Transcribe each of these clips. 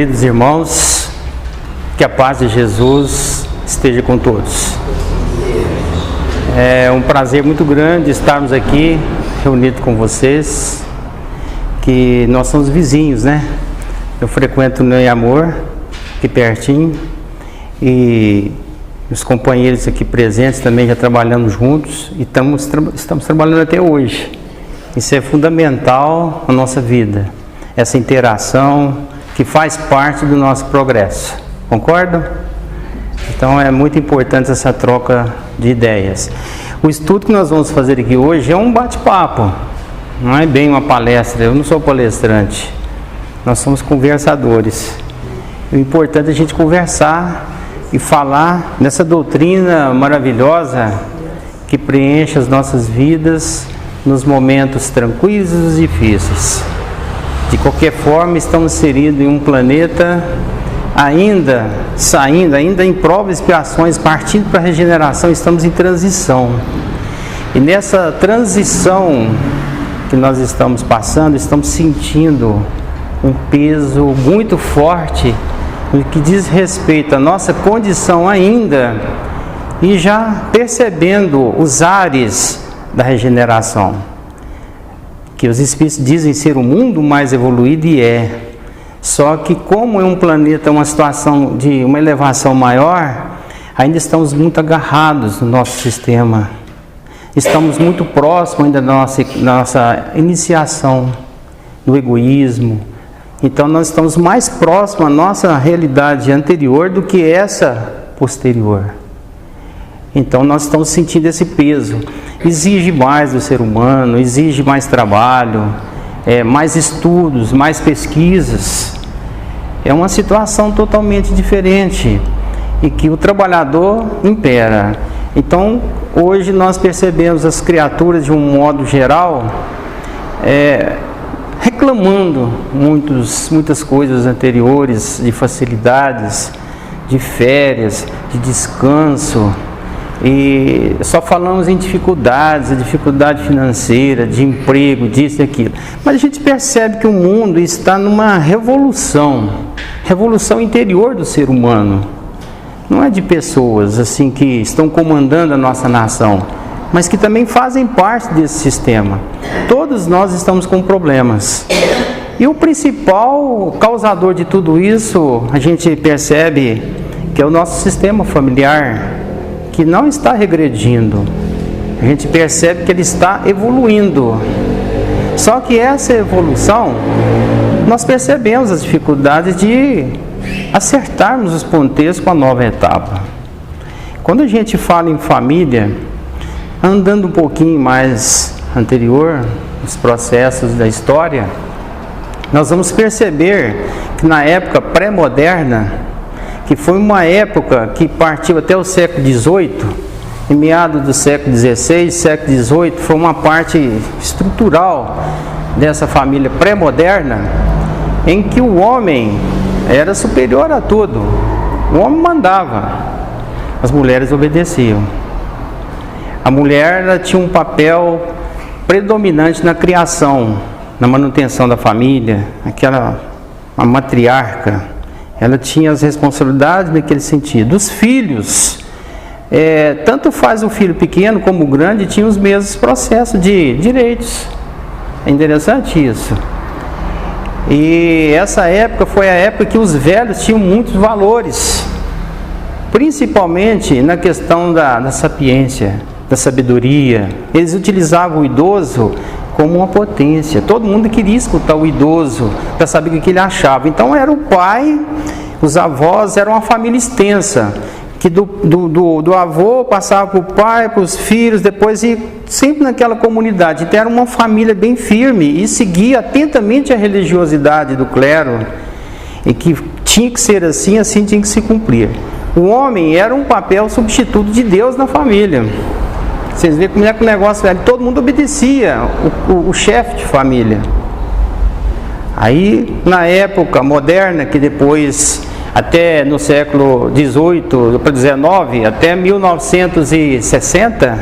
Queridos irmãos, que a paz de Jesus esteja com todos. É um prazer muito grande estarmos aqui reunidos com vocês, que nós somos vizinhos, né? Eu frequento o Ney Amor, aqui pertinho, e os companheiros aqui presentes também já trabalhamos juntos e estamos trabalhando até hoje. Isso é fundamental na nossa vida, essa interação que faz parte do nosso progresso. Concordam? Então é muito importante essa troca de ideias. O estudo que nós vamos fazer aqui hoje é um bate-papo, não é bem uma palestra. Eu não sou palestrante, nós somos conversadores. O importante é a gente conversar e falar dessa doutrina maravilhosa que preenche as nossas vidas nos momentos tranquilos e difíceis. De qualquer forma, estamos inseridos em um planeta ainda em provas e expiações, partindo para a regeneração. Estamos em transição. E nessa transição que nós estamos passando, estamos sentindo um peso muito forte no que diz respeito à nossa condição ainda, e já percebendo os ares da regeneração, que os Espíritos dizem ser o mundo mais evoluído, e é. Só que como é um planeta, uma situação de uma elevação maior, ainda estamos muito agarrados no nosso sistema. Estamos muito próximos ainda da nossa iniciação no egoísmo. Então nós estamos mais próximos à nossa realidade anterior do que essa posterior. Então nós estamos sentindo esse peso. Exige mais do ser humano, exige mais trabalho, mais estudos, mais pesquisas. É uma situação totalmente diferente e que o trabalhador impera. Então hoje nós percebemos as criaturas de um modo geral reclamando muitas coisas anteriores, de facilidades, de férias, de descanso. E só falamos em dificuldade financeira, de emprego, disso e aquilo. Mas a gente percebe que o mundo está numa revolução interior do ser humano. Não é de pessoas assim que estão comandando a nossa nação, mas que também fazem parte desse sistema. Todos nós estamos com problemas. E o principal causador de tudo isso, a gente percebe que é o nosso sistema familiar, que não está regredindo. A gente percebe que ele está evoluindo. Só que essa evolução, nós percebemos as dificuldades de acertarmos os ponteiros com a nova etapa. Quando a gente fala em família, andando um pouquinho mais anterior, nos processos da história, nós vamos perceber que na época pré-moderna, que foi uma época que partiu até o século XVIII, em meados do século XVI, século XVIII, foi uma parte estrutural dessa família pré-moderna, em que o homem era superior a tudo. O homem mandava, as mulheres obedeciam. A mulher, ela tinha um papel predominante na criação, na manutenção da família, a matriarca. Ela tinha as responsabilidades naquele sentido. Os filhos, tanto faz o filho pequeno como o grande, tinham os mesmos processos de direitos. É interessante isso. E essa época foi a época que os velhos tinham muitos valores, principalmente na questão da sapiência, da sabedoria. Eles utilizavam o idoso como uma potência. Todo mundo queria escutar o idoso para saber o que ele achava. Então era o pai, os avós, era uma família extensa, que do avô passava para o pai, para os filhos, depois e sempre naquela comunidade. Então era uma família bem firme e seguia atentamente a religiosidade do clero, e que tinha que ser assim tinha que se cumprir. O homem era um papel substituto de Deus na família. Vocês veem como é que o negócio era. Todo mundo obedecia o chefe de família. Aí, na época moderna, que depois, até no século XVIII para XIX, até 1960,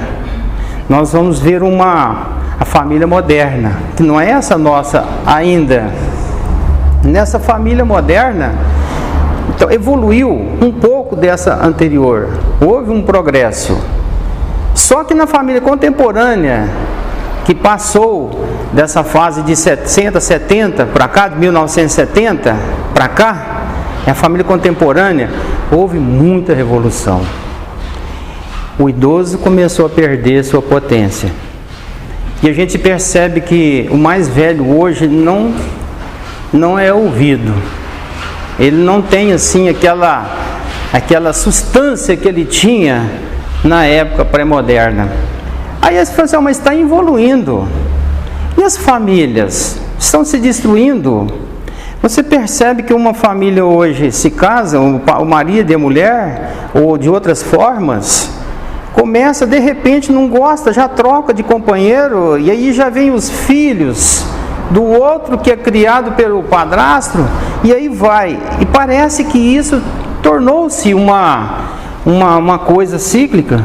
nós vamos ver a família moderna, que não é essa nossa ainda. nessa família moderna, então, evoluiu um pouco dessa anterior, houve um progresso. Só que na família contemporânea, que passou dessa fase de 60, 70 para cá, de 1970 para cá, a família contemporânea, houve muita revolução. O idoso começou a perder sua potência. E a gente percebe que o mais velho hoje não é ouvido. Ele não tem assim aquela substância que ele tinha na época pré-moderna. Aí você fala assim, mas está evoluindo. E as famílias estão se destruindo? Você percebe que uma família hoje se casa, o marido e a mulher, ou de outras formas, começa, de repente não gosta, já troca de companheiro, e aí já vem os filhos do outro que é criado pelo padrasto, e aí vai. E parece que isso tornou-se uma coisa cíclica,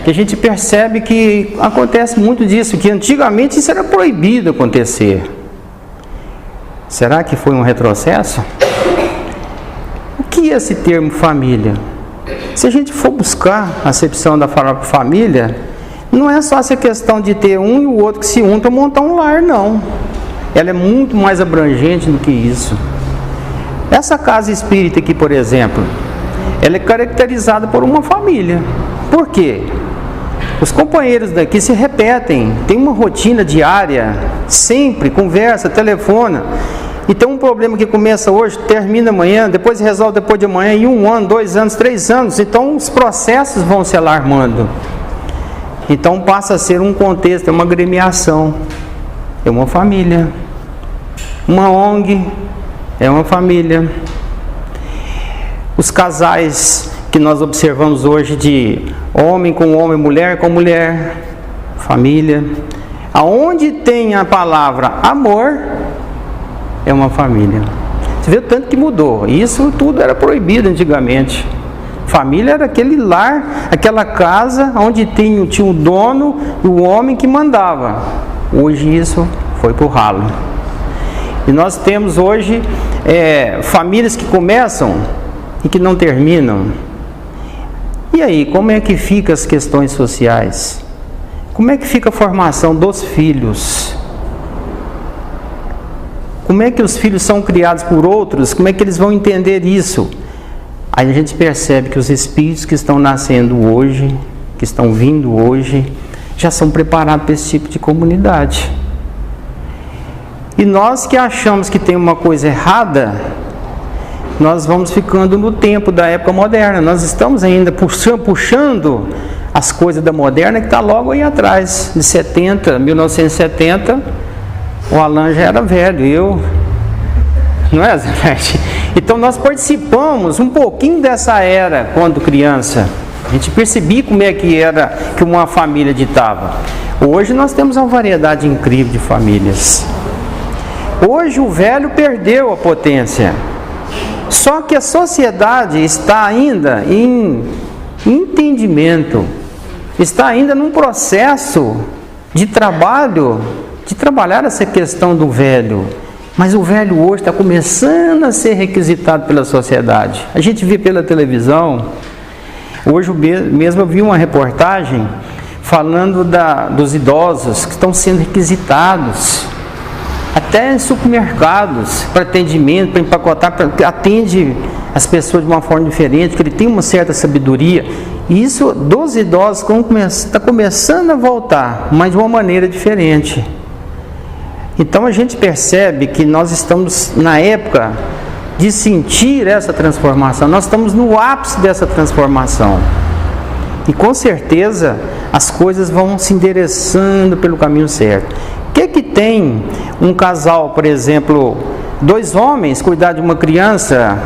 que a gente percebe que acontece muito disso, que antigamente isso era proibido acontecer. Será que foi um retrocesso? O que é esse termo família? Se a gente for buscar a acepção da palavra família, não é só essa questão de ter um e o outro que se unam para montar um lar, não. Ela é muito mais abrangente do que isso. Essa casa espírita aqui, por exemplo, ela é caracterizada por uma família. Por quê? Os companheiros daqui se repetem, tem uma rotina diária, sempre, conversa, telefona. E tem um problema que começa hoje, termina amanhã, depois resolve depois de amanhã, em 1 ano, 2 anos, 3 anos. Então os processos vão se alarmando. Então passa a ser um contexto, é uma agremiação, é uma família. Uma ONG é uma família. Os casais que nós observamos hoje de homem com homem, mulher com mulher, família. Aonde tem a palavra amor, é uma família. Você vê o tanto que mudou. Isso tudo era proibido antigamente. Família era aquele lar, aquela casa onde tinha o dono e o homem que mandava. Hoje isso foi pro ralo. E nós temos hoje famílias que começam e que não terminam. E aí, como é que ficam as questões sociais? Como é que fica a formação dos filhos? Como é que os filhos são criados por outros? Como é que eles vão entender isso? Aí a gente percebe que os espíritos que estão nascendo hoje, que estão vindo hoje, já são preparados para esse tipo de comunidade. E nós que achamos que tem uma coisa errada, nós vamos ficando no tempo da época moderna. Nós estamos ainda puxando as coisas da moderna que está logo aí atrás. De 1970, o Alan já era velho, não é, Zé? Então nós participamos um pouquinho dessa era quando criança. A gente percebia como é que era que uma família ditava. Hoje nós temos uma variedade incrível de famílias. Hoje o velho perdeu a potência. Só que a sociedade está ainda em entendimento, está ainda num processo de trabalho, de trabalhar essa questão do velho. Mas o velho hoje está começando a ser requisitado pela sociedade. A gente vê pela televisão, hoje mesmo eu vi uma reportagem falando dos idosos que estão sendo requisitados. Até em supermercados, para atendimento, para empacotar, atende as pessoas de uma forma diferente, que ele tem uma certa sabedoria. E isso dos idosos está começando a voltar, mas de uma maneira diferente. Então a gente percebe que nós estamos na época de sentir essa transformação, nós estamos no ápice dessa transformação. E com certeza as coisas vão se endereçando pelo caminho certo. O que tem um casal, por exemplo, 2 homens cuidar de uma criança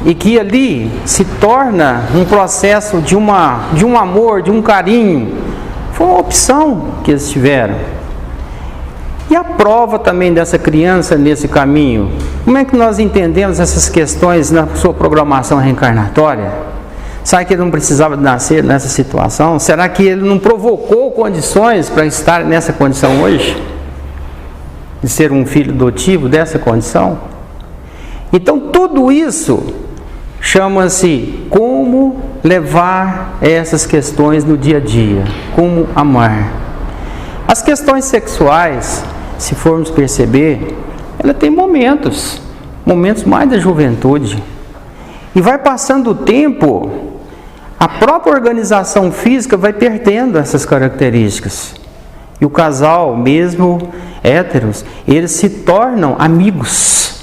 e que ali se torna um processo de um amor, de um carinho? Foi uma opção que eles tiveram. E a prova também dessa criança nesse caminho? Como é que nós entendemos essas questões na sua programação reencarnatória? Será que ele não precisava de nascer nessa situação? Será que ele não provocou condições para estar nessa condição hoje? De ser um filho adotivo dessa condição? Então tudo isso chama-se como levar essas questões no dia a dia, como amar. As questões sexuais, se formos perceber, ela tem momentos mais da juventude. E vai passando o tempo, a própria organização física vai perdendo essas características. E o casal, mesmo héteros, eles se tornam amigos,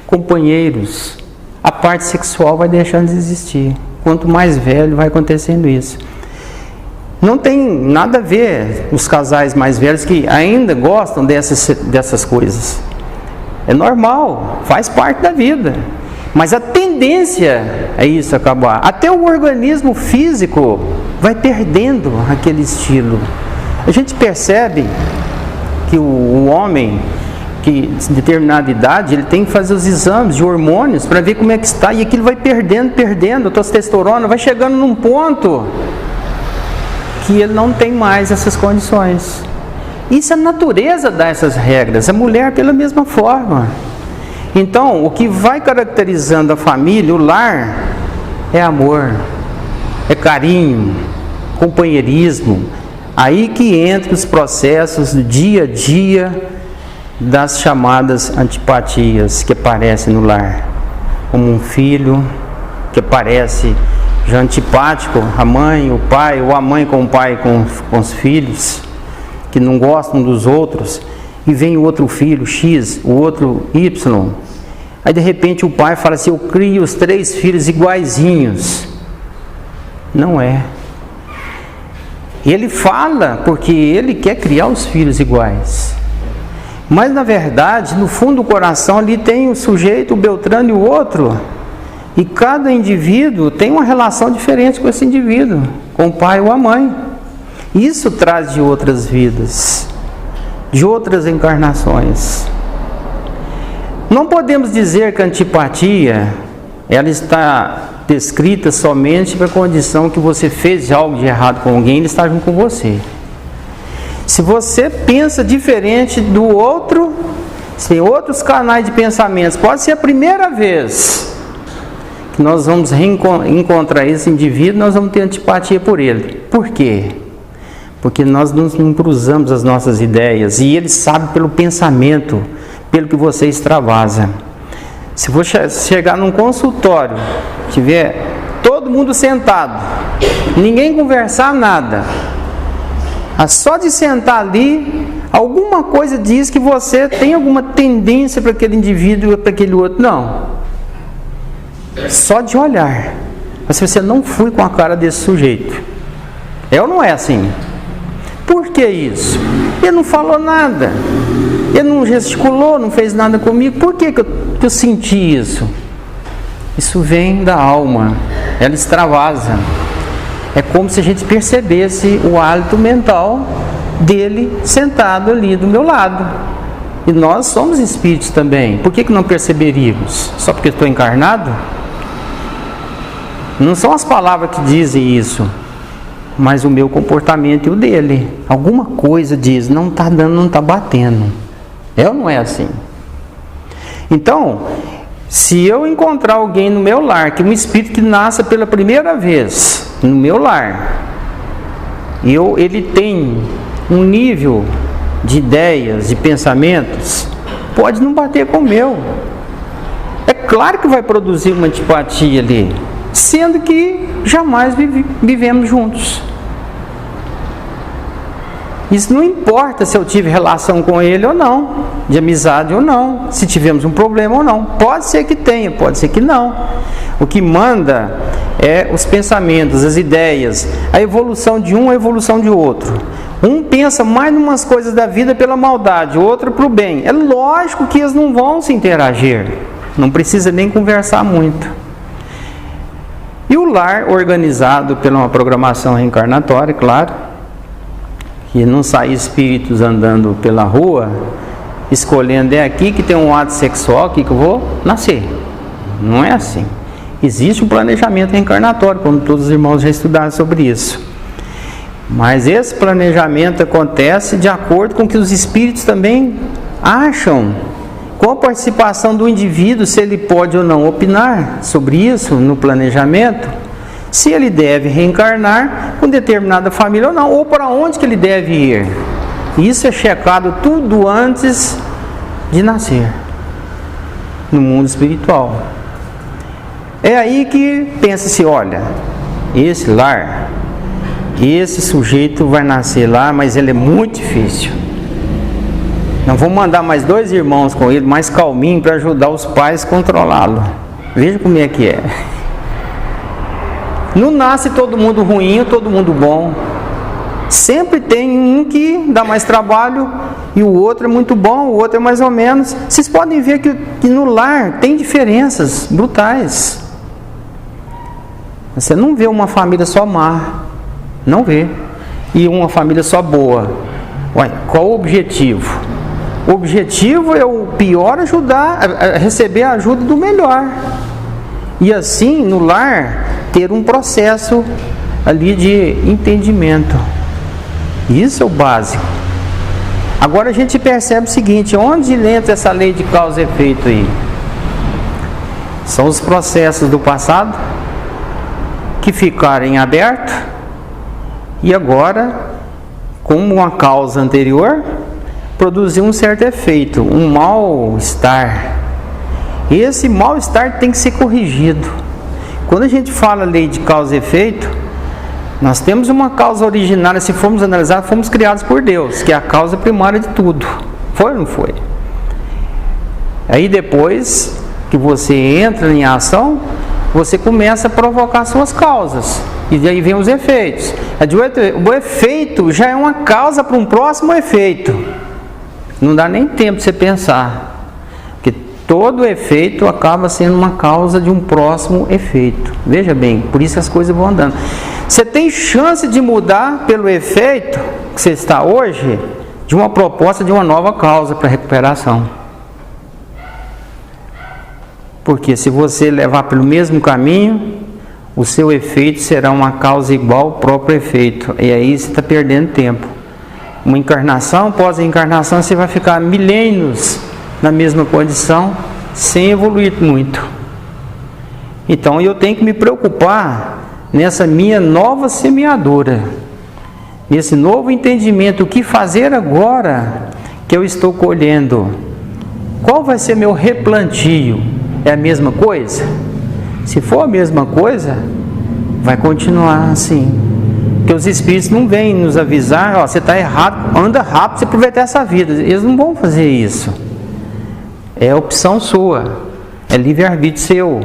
companheiros. A parte sexual vai deixando de existir. Quanto mais velho, vai acontecendo isso. Não tem nada a ver os casais mais velhos que ainda gostam dessas coisas. É normal, faz parte da vida. Mas a tendência é isso acabar. Até o organismo físico vai perdendo aquele estilo. A gente percebe que o homem, que de determinada idade, ele tem que fazer os exames de hormônios para ver como é que está. E aquilo vai perdendo, a testosterona vai chegando num ponto que ele não tem mais essas condições. Isso a natureza dá essas regras, a mulher pela mesma forma. Então, o que vai caracterizando a família, o lar, é amor, é carinho, companheirismo. Aí que entra os processos do dia a dia das chamadas antipatias que aparecem no lar. Como um filho que aparece já antipático, a mãe, o pai, ou a mãe com o pai com os filhos, que não gostam dos outros, e vem o outro filho, X, o outro Y. Aí de repente o pai fala assim: eu crio os 3 filhos iguaizinhos. Não é. Ele fala porque ele quer criar os filhos iguais. Mas na verdade, no fundo do coração ali tem o sujeito, o Beltrano e o outro. E cada indivíduo tem uma relação diferente com esse indivíduo, com o pai ou a mãe. Isso traz de outras vidas, de outras encarnações. Não podemos dizer que a antipatia, ela está descrita somente para a condição que você fez algo de errado com alguém, ele está junto com você. Se você pensa diferente do outro, se tem outros canais de pensamentos, pode ser a primeira vez que nós vamos encontrar esse indivíduo, nós vamos ter antipatia por ele. Por quê? Porque nós não cruzamos as nossas ideias, e ele sabe pelo pensamento, pelo que você extravasa. Se você chegar num consultório, tiver todo mundo sentado, ninguém conversar nada, só de sentar ali, alguma coisa diz que você tem alguma tendência para aquele indivíduo ou para aquele outro. Não. Só de olhar. Mas se você não foi com a cara desse sujeito, é ou não é assim? Por que isso? Ele não falou nada, ele não gesticulou, não fez nada comigo. Por que eu senti isso? Isso vem da alma, ela extravasa. É como se a gente percebesse o hálito mental dele sentado ali do meu lado. E nós somos espíritos também. Por que não perceberíamos? Só porque estou encarnado? Não são as palavras que dizem isso, mas o meu comportamento e o dele. Alguma coisa diz, não está dando, não está batendo. É ou não é assim? Então, se eu encontrar alguém no meu lar, que um espírito que nasce pela primeira vez no meu lar, ele tem um nível de ideias, de pensamentos, pode não bater com o meu. É claro que vai produzir uma antipatia ali, sendo que jamais vivemos juntos. Isso não importa se eu tive relação com ele ou não, de amizade ou não, se tivemos um problema ou não. Pode ser que tenha, pode ser que não. O que manda é os pensamentos, as ideias, a evolução de um, a evolução de outro. Um pensa mais em umas coisas da vida pela maldade, o outro para o bem. É lógico que eles não vão se interagir, não precisa nem conversar muito. E o lar organizado pela uma programação reencarnatória, claro, que não sai espíritos andando pela rua, escolhendo, é aqui que tem um ato sexual, aqui que eu vou nascer. Não é assim. Existe um planejamento reencarnatório, como todos os irmãos já estudaram sobre isso. Mas esse planejamento acontece de acordo com o que os espíritos também acham com a participação do indivíduo, se ele pode ou não opinar sobre isso no planejamento, se ele deve reencarnar com determinada família ou não, ou para onde que ele deve ir. Isso é checado tudo antes de nascer no mundo espiritual. É aí que pensa-se, olha, esse lar, esse sujeito vai nascer lá, mas ele é muito difícil. Não vou mandar mais 2 irmãos com ele, mais calminho, para ajudar os pais a controlá-lo. Veja como é que é. Não nasce todo mundo ruim, todo mundo bom. Sempre tem um que dá mais trabalho e o outro é muito bom, o outro é mais ou menos. Vocês podem ver que no lar tem diferenças brutais. Você não vê uma família só má, não vê. E uma família só boa. Ué, qual o objetivo? O objetivo é o pior ajudar, a receber a ajuda do melhor. E assim, no lar, ter um processo ali de entendimento. Isso é o básico. Agora a gente percebe o seguinte, onde entra essa lei de causa e efeito aí? São os processos do passado que ficaram em aberto e agora, como uma causa anterior, produziu um certo efeito, um mal-estar. Esse mal-estar tem que ser corrigido. Quando a gente fala lei de causa e efeito, nós temos uma causa originária, se formos analisar, fomos criados por Deus, que é a causa primária de tudo. Foi ou não foi? Aí depois que você entra em ação, você começa a provocar suas causas. E daí vem os efeitos. O efeito já é uma causa para um próximo efeito. Não dá nem tempo de você pensar. Porque todo efeito acaba sendo uma causa de um próximo efeito. Veja bem, por isso as coisas vão andando. Você tem chance de mudar pelo efeito que você está hoje, de uma proposta de uma nova causa para recuperação. Porque se você levar pelo mesmo caminho, o seu efeito será uma causa igual ao próprio efeito. E aí você está perdendo tempo. Uma encarnação, pós-encarnação, você vai ficar milênios na mesma condição, sem evoluir muito. Então eu tenho que me preocupar nessa minha nova semeadura, nesse novo entendimento, o que fazer agora que eu estou colhendo. Qual vai ser meu replantio? É a mesma coisa? Se for a mesma coisa, vai continuar assim. Porque os espíritos não vêm nos avisar, ó, você está errado, anda rápido para você aproveitar essa vida. Eles não vão fazer isso. É opção sua, é livre-arbítrio seu,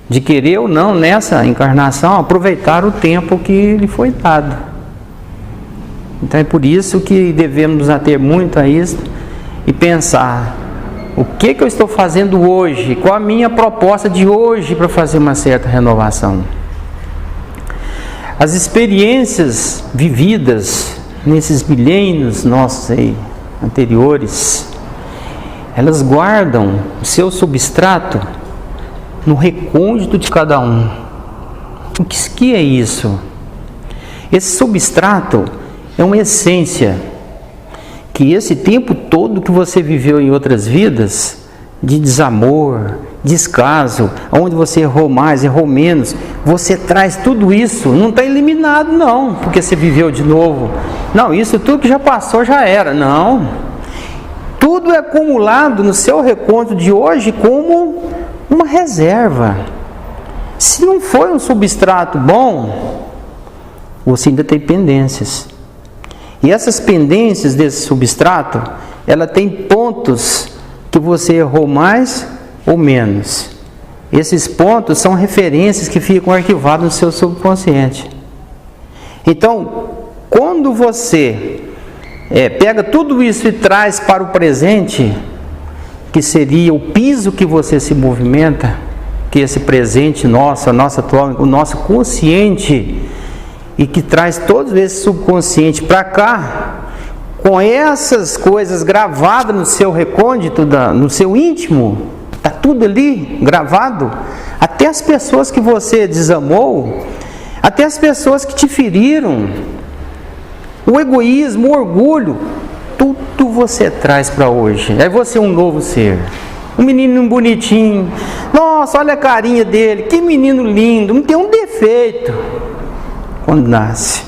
de querer ou não nessa encarnação aproveitar o tempo que lhe foi dado. Então é por isso que devemos nos ater muito a isso e pensar, o que eu estou fazendo hoje? Qual a minha proposta de hoje para fazer uma certa renovação? As experiências vividas nesses milênios nossos aí, anteriores, elas guardam o seu substrato no recôndito de cada um. O que é isso? Esse substrato é uma essência que esse tempo todo que você viveu em outras vidas, de desamor, descaso, onde você errou mais, errou menos, você traz tudo isso, não está eliminado não, porque você viveu de novo. Não, isso tudo que já passou já era, não. Tudo é acumulado no seu recôndito de hoje como uma reserva. Se não foi um substrato bom, você ainda tem pendências. E essas pendências desse substrato, ela tem pontos que você errou mais ou menos. Esses pontos são referências que ficam arquivadas no seu subconsciente. Então, quando você pega tudo isso e traz para o presente, que seria o piso que você se movimenta, que esse presente nosso, o nosso consciente, e que traz todo esse subconsciente para cá, com essas coisas gravadas no seu recôndito, no seu íntimo, está tudo ali gravado, até as pessoas que você desamou, até as pessoas que te feriram, o egoísmo, o orgulho, tudo você traz para hoje. Aí você é um novo ser. Um menino bonitinho. Nossa, olha a carinha dele. Que menino lindo. Não tem um defeito. Quando nasce.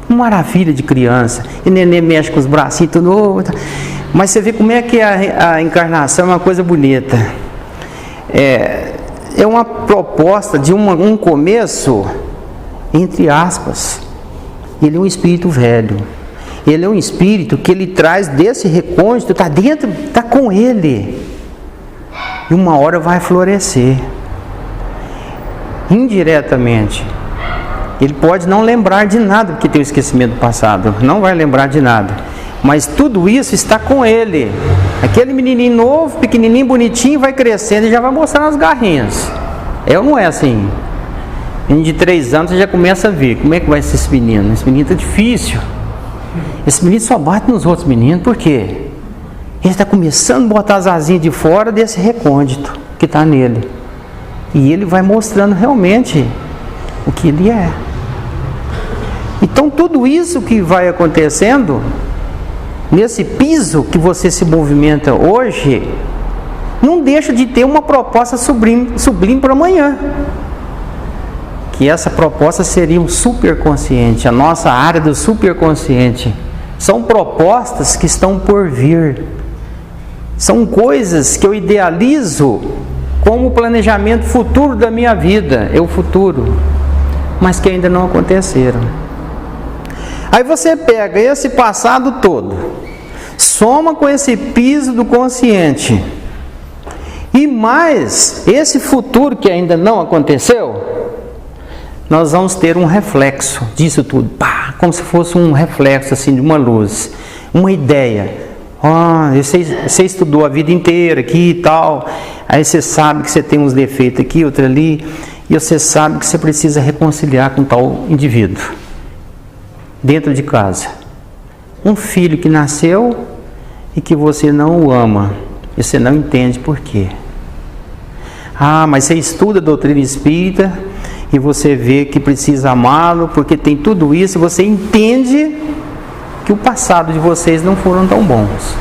Uma maravilha de criança. E neném mexe com os bracinhos tudo. Mas você vê como é que a encarnação é uma coisa bonita. É uma proposta de um começo, entre aspas. Ele é um espírito velho. Ele é um espírito que ele traz desse recôndito, está dentro, está com ele. E uma hora vai florescer. Indiretamente. Ele pode não lembrar de nada, porque tem o esquecimento do passado. Não vai lembrar de nada. Mas tudo isso está com ele. Aquele menininho novo, pequenininho, bonitinho, vai crescendo e já vai mostrar as garrinhas. É ou não é assim? Menino de 3 anos, você já começa a ver. Como é que vai ser esse menino? Esse menino está difícil. Esse menino só bate nos outros meninos, por quê? Ele está começando a botar as asinhas de fora desse recôndito que está nele. E ele vai mostrando realmente o que ele é. Então tudo isso que vai acontecendo, nesse piso que você se movimenta hoje, não deixa de ter uma proposta sublime para amanhã. Que essa proposta seria um superconsciente, a nossa área do superconsciente. São propostas que estão por vir. São coisas que eu idealizo como o planejamento futuro da minha vida. É o futuro. Mas que ainda não aconteceram. Aí você pega esse passado todo, soma com esse piso do consciente, e mais esse futuro que ainda não aconteceu, nós vamos ter um reflexo disso tudo, pá, como se fosse um reflexo assim de uma luz, uma ideia. Você estudou a vida inteira aqui e tal, aí você sabe que você tem uns defeitos aqui, outro ali, e você sabe que você precisa reconciliar com tal indivíduo dentro de casa. Um filho que nasceu e que você não o ama, e você não entende por quê. Mas você estuda a doutrina espírita e você vê que precisa amá-lo, porque tem tudo isso, e você entende que o passado de vocês não foram tão bons.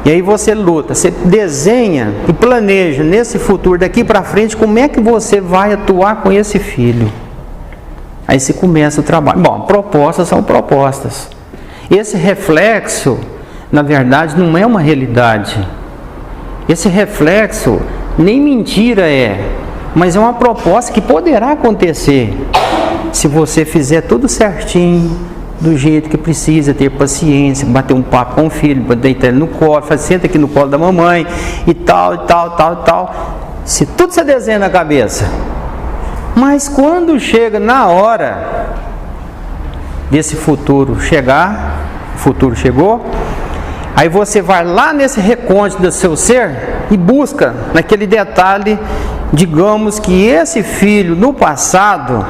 E aí você luta, você desenha e planeja nesse futuro daqui para frente como é que você vai atuar com esse filho. Aí você começa o trabalho. Bom, propostas são propostas. Esse reflexo, na verdade, não é uma realidade. Esse reflexo nem mentira é, mas é uma proposta que poderá acontecer se você fizer tudo certinho, do jeito que precisa, ter paciência, bater um papo com o filho, deitar ele no colo, senta aqui no colo da mamãe e tal, e tal, tal, tal. Se tudo você desenha na cabeça. Mas quando chega na hora desse futuro chegar, o futuro chegou, aí você vai lá nesse recôndito do seu ser e busca naquele detalhe, digamos que esse filho no passado,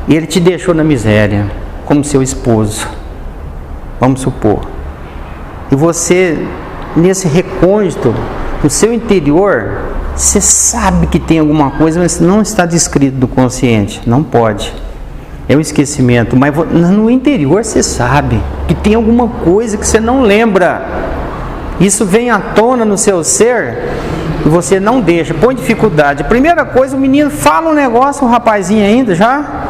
ele te deixou na miséria, como seu esposo, vamos supor. E você, nesse recôndito, no seu interior, você sabe que tem alguma coisa, mas não está descrito no consciente, não pode. É um esquecimento, mas no interior você sabe que tem alguma coisa que você não lembra. Isso vem à tona no seu ser e você não deixa, põe dificuldade. A primeira coisa, o menino fala um negócio, um rapazinho ainda já,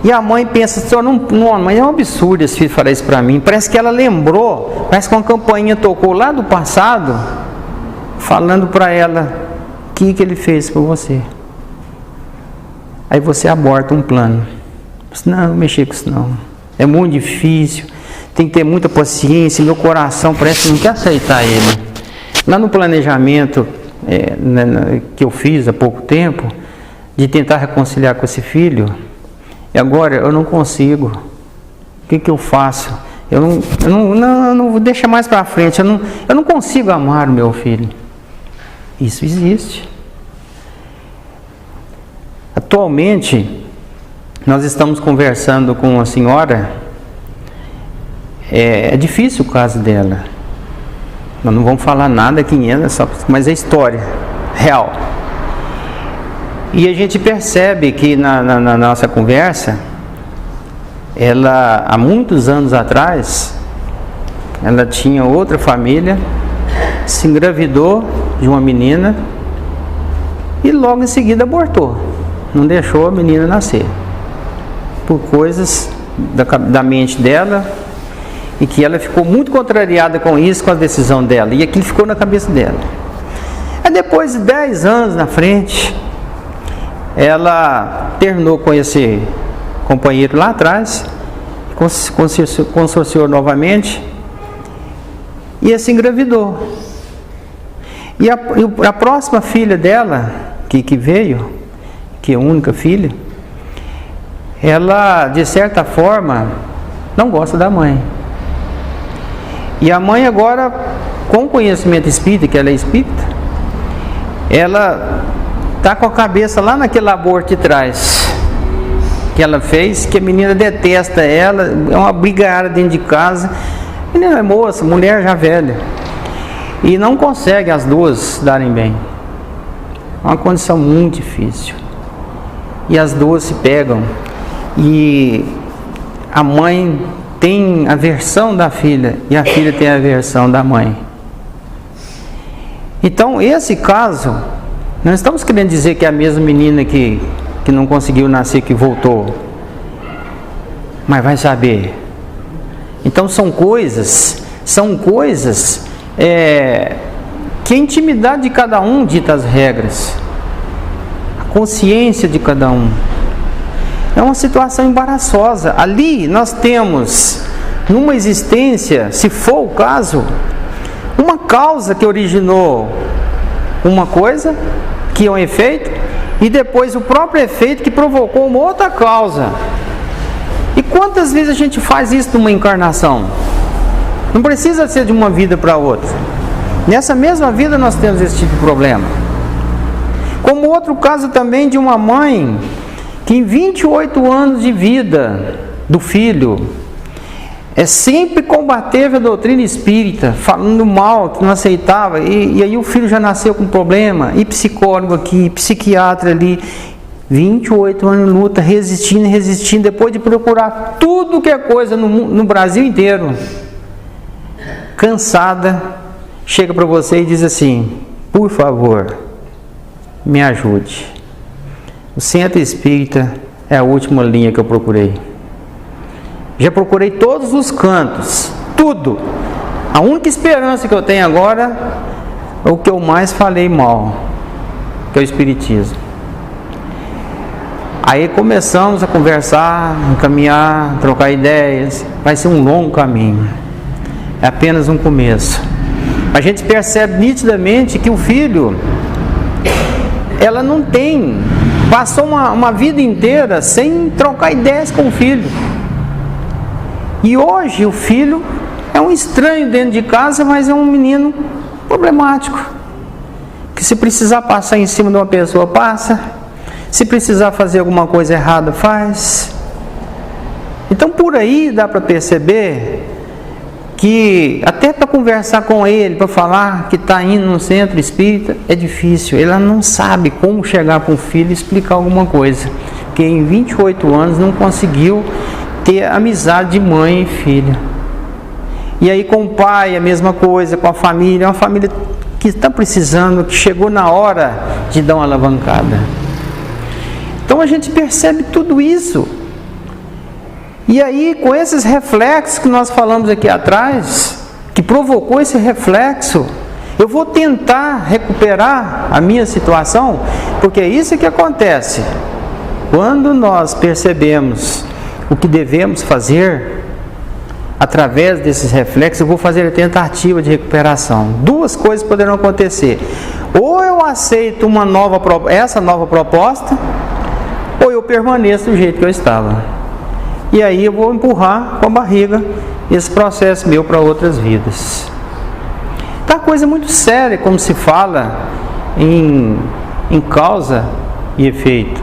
e a mãe pensa, não, mas é um absurdo esse filho falar isso para mim. Parece que ela lembrou, parece que uma campainha tocou lá do passado, falando para ela o que ele fez por você. Aí você aborta um plano. Não, não mexer com isso não. É muito difícil, tem que ter muita paciência, meu coração parece que não quer aceitar ele. Lá no planejamento que eu fiz há pouco tempo, de tentar reconciliar com esse filho, e agora eu não consigo. O que eu faço? Eu não vou deixar mais para frente. Eu não consigo amar o meu filho. Isso existe. Atualmente, nós estamos conversando com uma senhora. É difícil o caso dela. Nós não vamos falar nada aqui, mas é história real. E a gente percebe que na nossa conversa, ela, há muitos anos atrás, ela tinha outra família, se engravidou de uma menina e logo em seguida abortou. Não deixou a menina nascer. Por coisas da mente dela, e que ela ficou muito contrariada com isso, com a decisão dela. E aquilo ficou na cabeça dela. Aí depois de 10 anos na frente, ela terminou com esse companheiro lá atrás, consorciou novamente e se engravidou. E a próxima filha dela, que veio, que é a única filha, ela, de certa forma, não gosta da mãe. E a mãe agora, com conhecimento espírita, que ela é espírita, ela está com a cabeça lá naquele aborto de trás que ela fez, que a menina detesta ela, é uma brigada dentro de casa. A menina é moça, mulher já velha, e não consegue as duas darem bem. É uma condição muito difícil. E as duas se pegam, e a mãe tem a versão da filha e a filha tem a versão da mãe. Então, esse caso, não estamos querendo dizer que é a mesma menina que não conseguiu nascer, que voltou, mas vai saber. Então, são coisas que a intimidade de cada um dita as regras, a consciência de cada um. É uma situação embaraçosa. Ali nós temos, numa existência, se for o caso, uma causa que originou uma coisa, que é um efeito, e depois o próprio efeito que provocou uma outra causa. E quantas vezes a gente faz isso numa encarnação? Não precisa ser de uma vida para outra. Nessa mesma vida nós temos esse tipo de problema. Como outro caso também de uma mãe que em 28 anos de vida do filho, sempre combateve a doutrina espírita, falando mal, que não aceitava, e aí o filho já nasceu com problema, e psicólogo aqui, psiquiatra ali, 28 anos de luta, resistindo, depois de procurar tudo que é coisa no Brasil inteiro, cansada, chega para você e diz assim: por favor, me ajude. O centro espírita é a última linha que eu procurei. Já procurei todos os cantos, tudo. A única esperança que eu tenho agora é o que eu mais falei mal, que é o espiritismo. Aí começamos a conversar, caminhar, trocar ideias. Vai ser um longo caminho. É apenas um começo. A gente percebe nitidamente que o filho, ela não tem, passou uma vida inteira sem trocar ideias com o filho. E hoje o filho é um estranho dentro de casa, mas é um menino problemático, que se precisar passar em cima de uma pessoa, passa. Se precisar fazer alguma coisa errada, faz. Então por aí dá para perceber que até para conversar com ele, para falar que está indo no centro espírita, é difícil. Ela não sabe como chegar para o filho e explicar alguma coisa, porque em 28 anos não conseguiu ter amizade de mãe e filha. E aí com o pai a mesma coisa, com a família, é uma família que está precisando, que chegou na hora de dar uma alavancada. Então a gente percebe tudo isso. E aí, com esses reflexos que nós falamos aqui atrás, que provocou esse reflexo, eu vou tentar recuperar a minha situação, porque é isso que acontece. Quando nós percebemos o que devemos fazer, através desses reflexos, eu vou fazer a tentativa de recuperação. Duas coisas poderão acontecer: ou eu aceito essa nova proposta, ou eu permaneço do jeito que eu estava. E aí eu vou empurrar com a barriga esse processo meu para outras vidas. Tá coisa muito séria, como se fala em causa e efeito,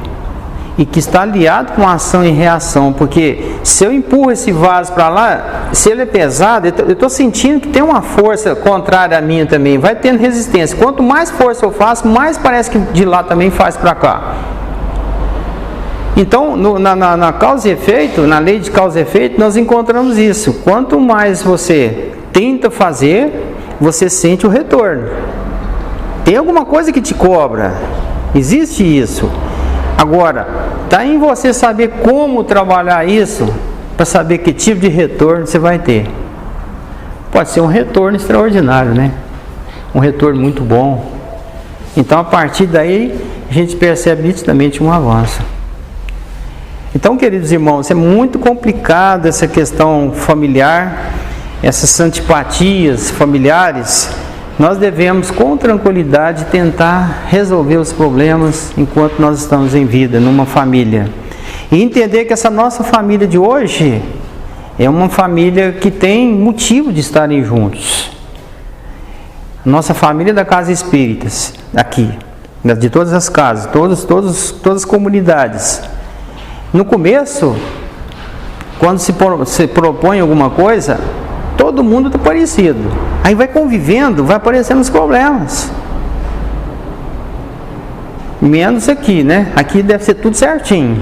e que está aliado com ação e reação, porque se eu empurro esse vaso para lá, se ele é pesado, eu estou sentindo que tem uma força contrária a minha também, vai tendo resistência. Quanto mais força eu faço, mais parece que de lá também faz para cá. Então, na causa e efeito, na lei de causa e efeito, nós encontramos isso. Quanto mais você tenta fazer, você sente o retorno. Tem alguma coisa que te cobra. Existe isso. Agora, está em você saber como trabalhar isso, para saber que tipo de retorno você vai ter. Pode ser um retorno extraordinário, né? Um retorno muito bom. Então, a partir daí, a gente percebe nitidamente um avanço. Então, queridos irmãos, é muito complicado essa questão familiar, essas antipatias familiares. Nós devemos, com tranquilidade, tentar resolver os problemas enquanto nós estamos em vida, numa família. E entender que essa nossa família de hoje é uma família que tem motivo de estarem juntos. Nossa família da Casa Espíritas, aqui, de todas as casas, todas as comunidades. No começo, quando se propõe alguma coisa, todo mundo está parecido. Aí vai convivendo, vai aparecendo os problemas. Menos aqui, né? Aqui deve ser tudo certinho.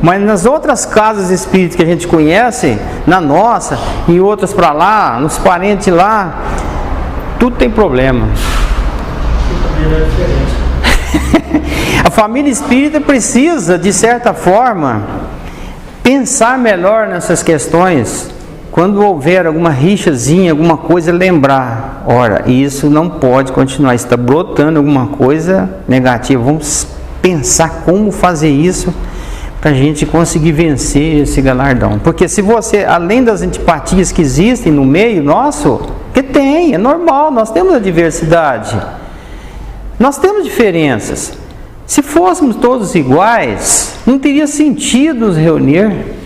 Mas nas outras casas espíritas que a gente conhece, na nossa, em outras para lá, nos parentes lá, tudo tem problema. A família espírita precisa, de certa forma, pensar melhor nessas questões. Quando houver alguma rixazinha, alguma coisa, lembrar, ora, isso não pode continuar, está brotando alguma coisa negativa. Vamos pensar como fazer isso para a gente conseguir vencer esse galardão. Porque se você, além das antipatias que existem no meio nosso, que tem, é normal, nós temos a diversidade, nós temos diferenças. Se fôssemos todos iguais, não teria sentido nos reunir.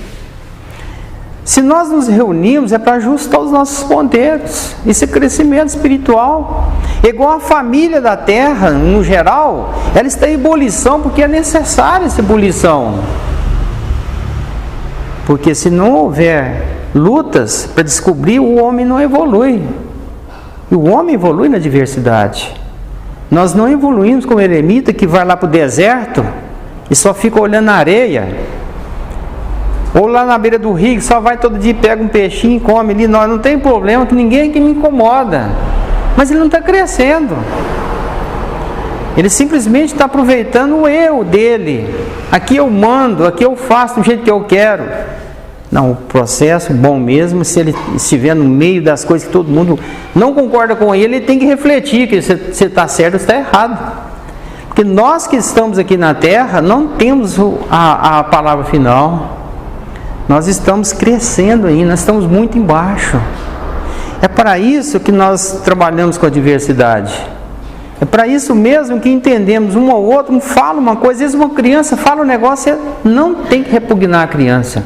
Se nós nos reunimos é para ajustar os nossos ponteiros. Esse crescimento espiritual, igual a família da Terra, no geral, ela está em ebulição porque é necessária essa ebulição. Porque se não houver lutas para descobrir, o homem não evolui. E o homem evolui na diversidade. Nós não evoluímos como eremita que vai lá para o deserto e só fica olhando a areia. Ou lá na beira do rio, só vai todo dia, pega um peixinho e come ali. Não tem problema, que ninguém que me incomoda. Mas ele não está crescendo. Ele simplesmente está aproveitando o eu dele. Aqui eu mando, aqui eu faço do jeito que eu quero. Não, o processo bom mesmo, se ele estiver no meio das coisas que todo mundo não concorda com ele tem que refletir que se está certo ou está errado. Porque nós que estamos aqui na Terra não temos a palavra final. Nós estamos crescendo ainda, nós estamos muito embaixo. É para isso que nós trabalhamos com a diversidade. É para isso mesmo que entendemos um ao outro, um fala uma coisa, às vezes uma criança fala um negócio, você não tem que repugnar a criança.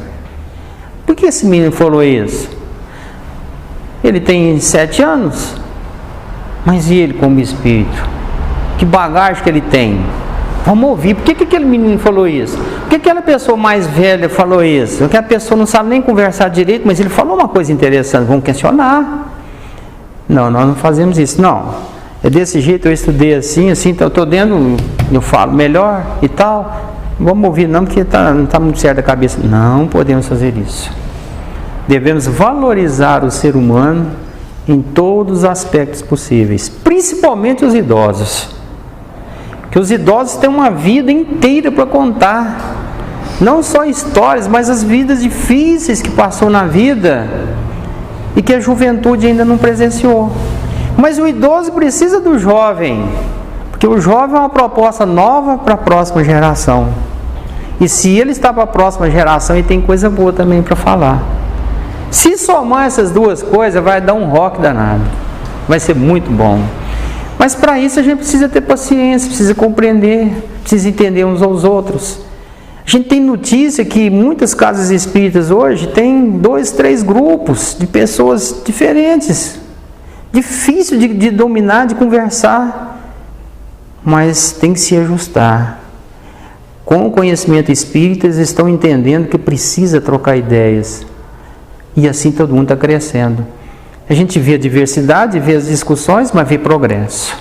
Por que esse menino falou isso? Ele tem 7 anos, mas e ele como espírito? Que bagagem que ele tem? Vamos ouvir, por que aquele menino falou isso? Por que aquela pessoa mais velha falou isso? Porque a pessoa não sabe nem conversar direito, mas ele falou uma coisa interessante, vamos questionar. Não, nós não fazemos isso, não. É desse jeito, eu estudei assim, então eu estou dentro, eu falo melhor e tal. Vamos ouvir não, porque não está muito certo a cabeça. Não podemos fazer isso. Devemos valorizar o ser humano em todos os aspectos possíveis, principalmente os idosos. Que os idosos têm uma vida inteira para contar. Não só histórias, mas as vidas difíceis que passou na vida e que a juventude ainda não presenciou. Mas o idoso precisa do jovem, porque o jovem é uma proposta nova para a próxima geração. E se ele está para a próxima geração, ele tem coisa boa também para falar. Se somar essas duas coisas, vai dar um rock danado. Vai ser muito bom. Mas para isso a gente precisa ter paciência, precisa compreender, precisa entender uns aos outros. A gente tem notícia que muitas casas espíritas hoje tem 2, 3 grupos de pessoas diferentes. Difícil de dominar, de conversar. Mas tem que se ajustar. Com o conhecimento espírita, eles estão entendendo que precisa trocar ideias. E assim todo mundo está crescendo. A gente vê a diversidade, vê as discussões, mas vê progresso.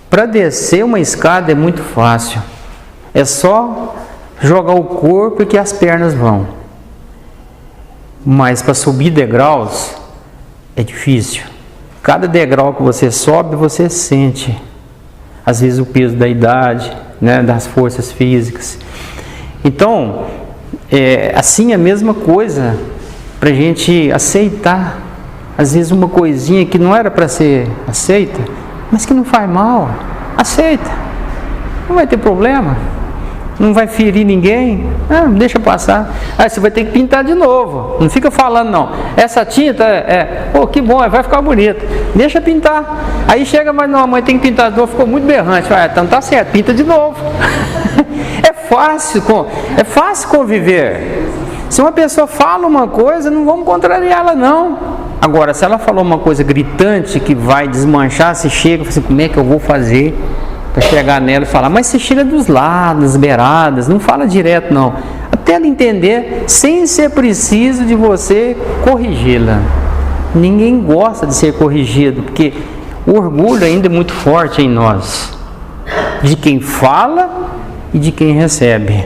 Para descer uma escada é muito fácil. É só jogar o corpo e que as pernas vão. Mas para subir degraus é difícil. Cada degrau que você sobe, você sente, às vezes, o peso da idade, né, das forças físicas. Então, assim é a mesma coisa para a gente aceitar, às vezes, uma coisinha que não era para ser aceita, mas que não faz mal. Aceita, não vai ter problema, não vai ferir ninguém, deixa passar. Você vai ter que pintar de novo, não fica falando não, essa tinta que bom, vai ficar bonito, deixa pintar. Aí chega, mas não, a mãe tem que pintar de novo, ficou muito berrante. Então tá certo, pinta de novo. É fácil conviver. Se uma pessoa fala uma coisa, não vamos contrariar ela não. Agora, se ela falou uma coisa gritante que vai desmanchar, você chega e fala assim, como é que eu vou fazer para chegar nela e falar? Mas você chega dos lados, das beiradas, não fala direto não, até ela entender, sem ser preciso de você corrigi-la. Ninguém gosta de ser corrigido, porque o orgulho ainda é muito forte em nós, de quem fala e de quem recebe.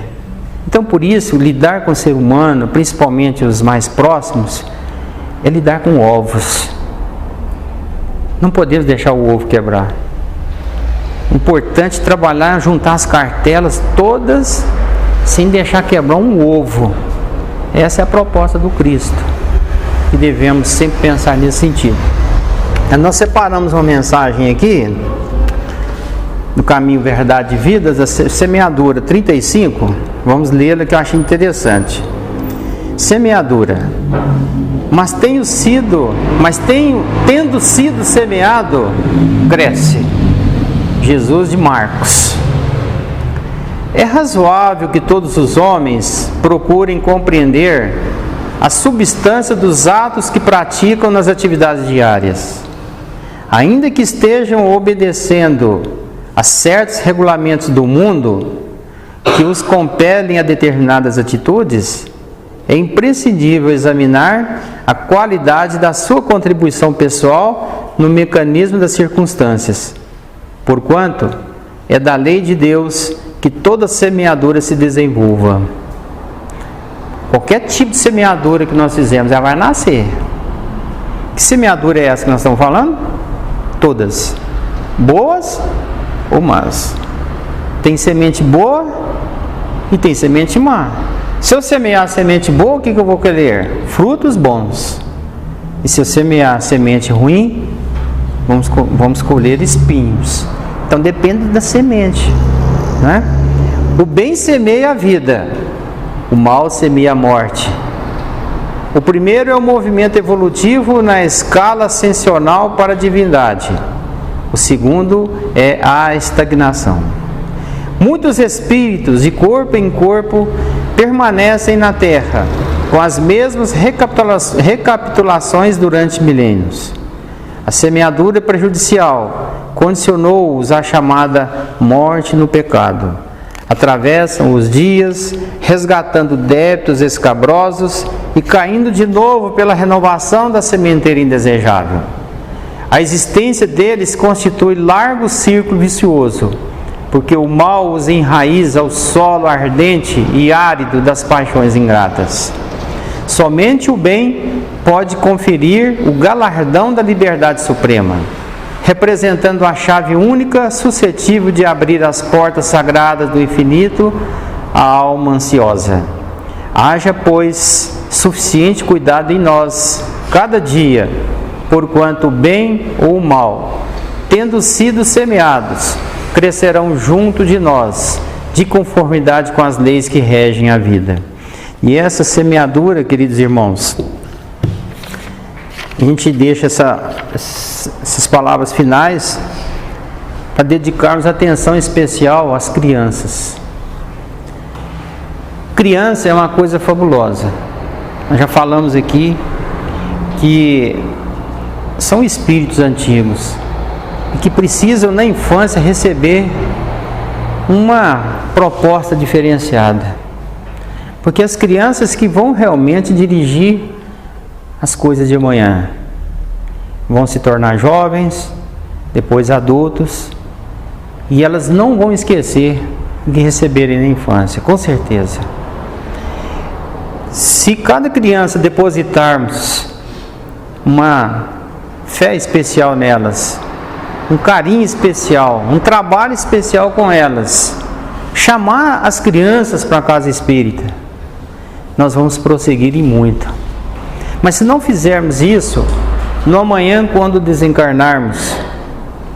Então, por isso, lidar com o ser humano, principalmente os mais próximos, é lidar com ovos. Não podemos deixar o ovo quebrar. Importante trabalhar, juntar as cartelas todas, sem deixar quebrar um ovo. Essa é a proposta do Cristo, e devemos sempre pensar nesse sentido. Nós separamos uma mensagem aqui, no Caminho, Verdade e Vida, da Semeadura 35, vamos lê-la que eu achei interessante. Semeadura. Tendo sido semeado, cresce. Jesus de Marcos. É razoável que todos os homens procurem compreender a substância dos atos que praticam nas atividades diárias. Ainda que estejam obedecendo a certos regulamentos do mundo que os compelem a determinadas atitudes, é imprescindível examinar a qualidade da sua contribuição pessoal no mecanismo das circunstâncias, porquanto é da lei de Deus que toda semeadura se desenvolva. Qualquer tipo de semeadura que nós fizermos, ela vai nascer. Que semeadura é essa que nós estamos falando? Todas. Boas ou más. Tem semente boa e tem semente má. Se eu semear semente boa, o que eu vou colher? Frutos bons. E se eu semear semente ruim, vamos colher espinhos. Então depende da semente, né? O bem semeia a vida, o mal semeia a morte. O primeiro é o movimento evolutivo na escala ascensional para a divindade. O segundo é a estagnação. Muitos espíritos, de corpo em corpo, permanecem na Terra, com as mesmas recapitulações durante milênios. A semeadura prejudicial condicionou-os à chamada morte no pecado. Atravessam os dias, resgatando débitos escabrosos e caindo de novo pela renovação da sementeira indesejável. A existência deles constitui largo círculo vicioso, porque o mal os enraiza ao solo ardente e árido das paixões ingratas. Somente o bem pode conferir o galardão da liberdade suprema, representando a chave única suscetível de abrir as portas sagradas do infinito à alma ansiosa. Haja, pois, suficiente cuidado em nós, cada dia, porquanto o bem ou o mal, tendo sido semeados, crescerão junto de nós, de conformidade com as leis que regem a vida. E essa semeadura, queridos irmãos, a gente deixa essas palavras finais para dedicarmos atenção especial às crianças. Criança é uma coisa fabulosa. Nós já falamos aqui que são espíritos antigos e que precisam na infância receber uma proposta diferenciada, porque as crianças que vão realmente dirigir as coisas de amanhã vão se tornar jovens, depois adultos, e elas não vão esquecer o que receberem na infância, com certeza. Se cada criança depositarmos uma fé especial nelas, um carinho especial, um trabalho especial com elas. Chamar as crianças para a casa espírita. Nós vamos prosseguir em muito. Mas se não fizermos isso, no amanhã, quando desencarnarmos,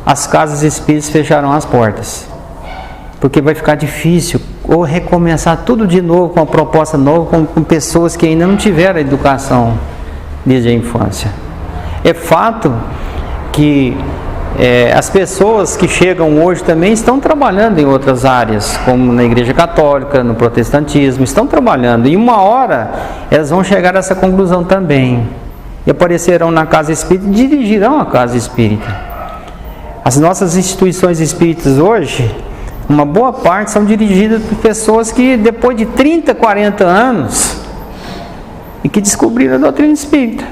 as casas espíritas fecharão as portas. Porque vai ficar difícil ou recomeçar tudo de novo, com uma proposta nova, com pessoas que ainda não tiveram educação desde a infância. É fato que as pessoas que chegam hoje também estão trabalhando em outras áreas, como na Igreja Católica, no protestantismo, estão trabalhando. E uma hora elas vão chegar a essa conclusão também. E aparecerão na casa espírita e dirigirão a casa espírita. As nossas instituições espíritas hoje, uma boa parte são dirigidas por pessoas que depois de 30, 40 anos e que descobriram a doutrina espírita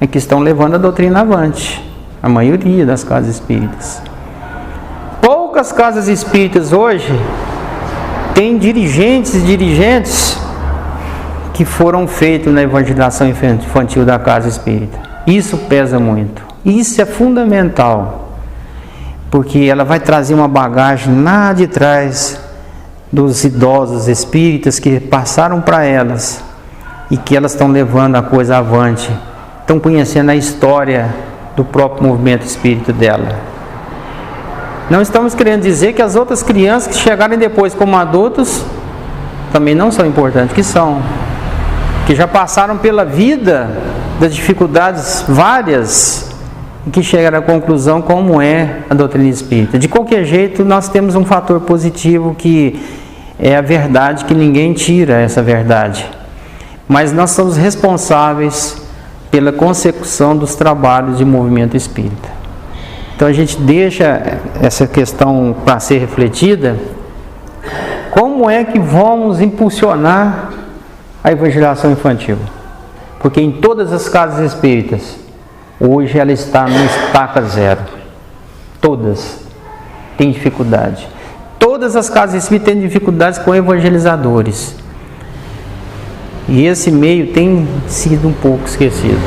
e que estão levando a doutrina avante. A maioria das casas espíritas. Poucas casas espíritas hoje têm dirigentes e dirigentes que foram feitos na evangelização infantil da casa espírita. Isso pesa muito. Isso é fundamental. Porque ela vai trazer uma bagagem lá de trás dos idosos espíritas que passaram para elas e que elas estão levando a coisa avante. Estão conhecendo a história do próprio movimento espírita dela. Não estamos querendo dizer que as outras crianças que chegarem depois como adultos também não são importantes, que são, que já passaram pela vida das dificuldades várias e que chegaram à conclusão como é a doutrina espírita. De qualquer jeito, nós temos um fator positivo que é a verdade, que ninguém tira essa verdade, mas nós somos responsáveis pela consecução dos trabalhos de movimento espírita. Então a gente deixa essa questão para ser refletida. Como é que vamos impulsionar a evangelização infantil? Porque em todas as casas espíritas, hoje ela está no estaca zero. Todas têm dificuldade. Todas as casas espíritas têm dificuldades com evangelizadores. E esse meio tem sido um pouco esquecido.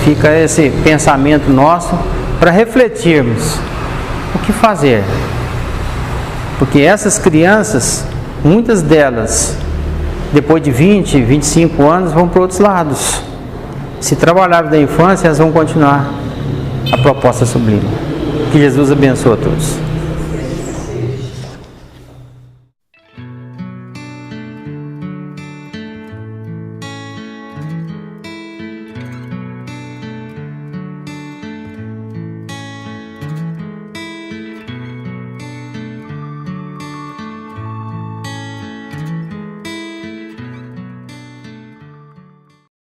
Fica esse pensamento nosso para refletirmos o que fazer. Porque essas crianças, muitas delas, depois de 20, 25 anos, vão para outros lados. Se trabalharam da infância, elas vão continuar a proposta sublime. Que Jesus abençoe a todos.